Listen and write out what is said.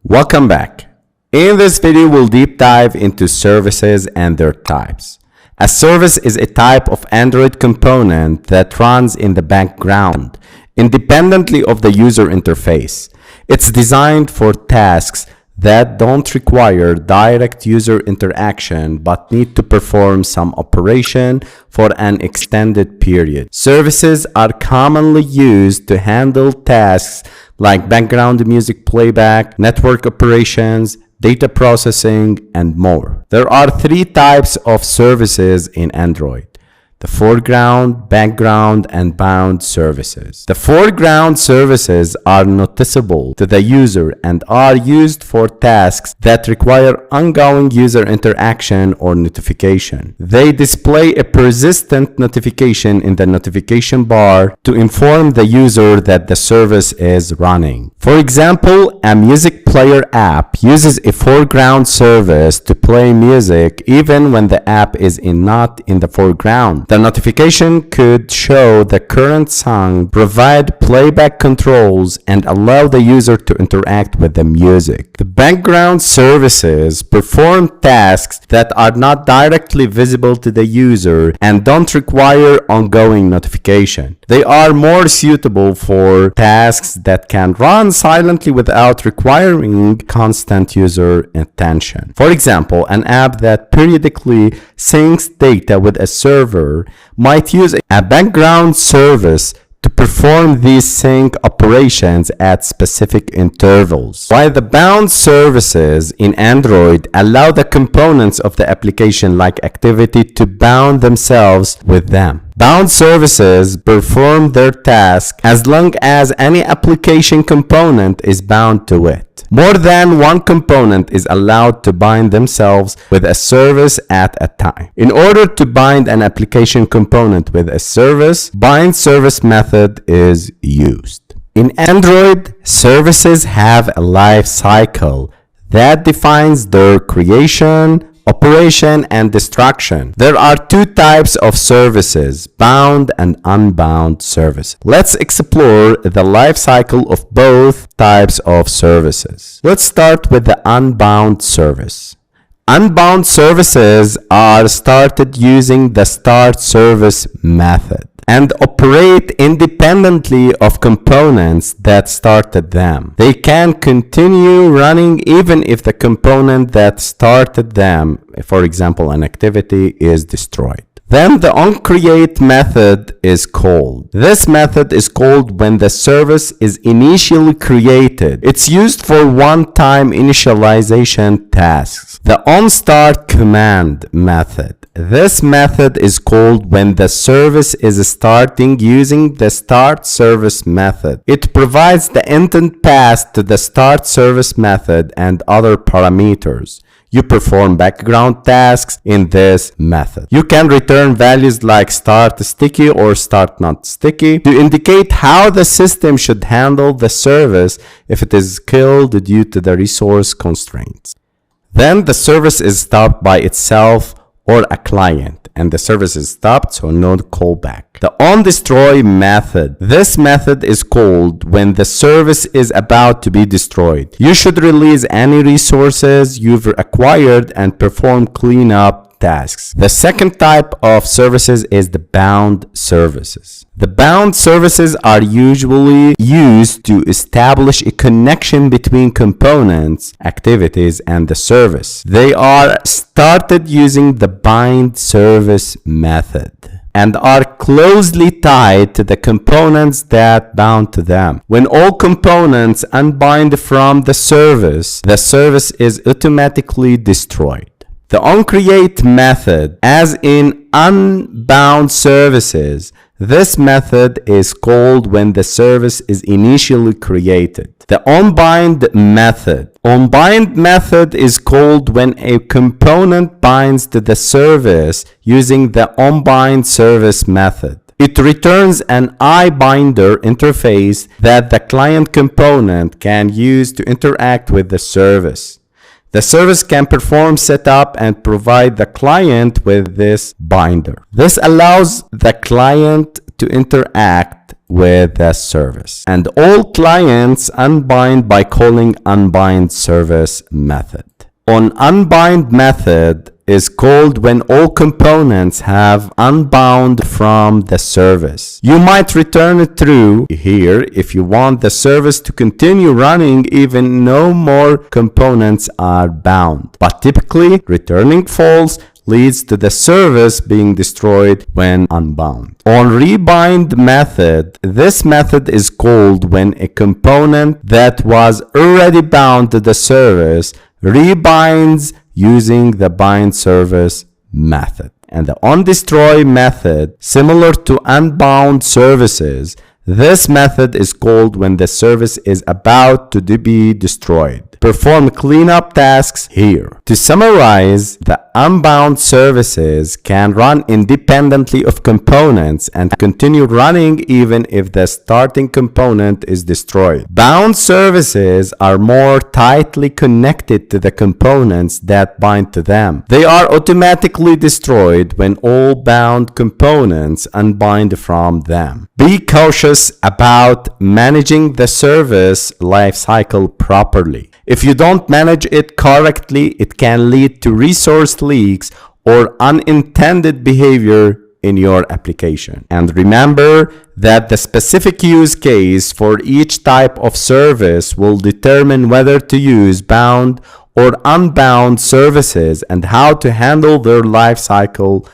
Welcome back. In this video, we'll deep dive into services and their types. A service is a type of Android component that runs in the background, independently of the user interface. It's designed for tasks that don't require direct user interaction but need to perform some operation for an extended period. Services are commonly used to handle tasks like background music playback, network operations, data processing, and more. There are three types of services in Android: the foreground, background, and bound services. The foreground services are noticeable to the user and are used for tasks that require ongoing user interaction or notification. They display a persistent notification in the notification bar to inform the user that the service is running. For example, a music player app uses a foreground service to play music even when the app is not in the foreground. The notification could show the current song, provide playback controls, and allow the user to interact with the music. The background services perform tasks that are not directly visible to the user and don't require ongoing notification. They are more suitable for tasks that can run silently without requiring constant user attention. For example, an app that periodically syncs data with a server might use a background service to perform these sync operations at specific intervals. While the bound services in Android allow the components of the application like activity to bound themselves with them. Bound services perform their task as long as any application component is bound to it. More than one component is allowed to bind themselves with a service at a time. In order to bind an application component with a service, bind service method is used. In Android, services have a life cycle that defines their creation, operation, and destruction. There are two types of services: bound and unbound service. Let's explore the life cycle of both types of services. Let's start with the unbound service. Unbound services are started using the start service method and operate independently of components that started them. They can continue running even if the component that started them, for example an activity, is destroyed. Then the onCreate method is called. This method is called when the service is initially created. It's used for one-time initialization tasks. The onStart command method. This method is called when the service is starting using the start service method. It provides the intent path to the start service method and other parameters. You perform background tasks in this method. You can return values like start sticky or start not sticky to indicate how the system should handle the service if it is killed due to the resource constraints. Then the service is stopped by itself or a client, and the service is stopped, so no callback. The onDestroy method. This method is called when the service is about to be destroyed. You should release any resources you've acquired and perform cleanup tasks. The second type of services is the bound services. The bound services are usually used to establish a connection between components, activities, and the service. They are started using the bind service method and are closely tied to the components that bound to them. When all components unbind from the service is automatically destroyed. The onCreate method, as in unbound services, this method is called when the service is initially created. The onBind method. OnBind method is called when a component binds to the service using the onBind service method. It returns an iBinder interface that the client component can use to interact with the service. The service can perform setup and provide the client with this binder. This allows the client to interact with the service. And all clients unbind by calling unbind service method. On unbind method is called when all components have unbound from the service. You might return true here if you want the service to continue running even no more components are bound. But typically, returning false leads to the service being destroyed when unbound. On rebind method, this method is called when a component that was already bound to the service rebinds using the bind service method. And the onDestroy method, similar to unbound services, this method is called when the service is about to be destroyed. Perform cleanup tasks here. To summarize, the unbound services can run independently of components and continue running even if the starting component is destroyed. Bound services are more tightly connected to the components that bind to them. They are automatically destroyed when all bound components unbind from them. Be cautious about managing the service lifecycle properly. If you don't manage it correctly, it can lead to resource leaks or unintended behavior in your application. And remember that the specific use case for each type of service will determine whether to use bound or unbound services and how to handle their life cycle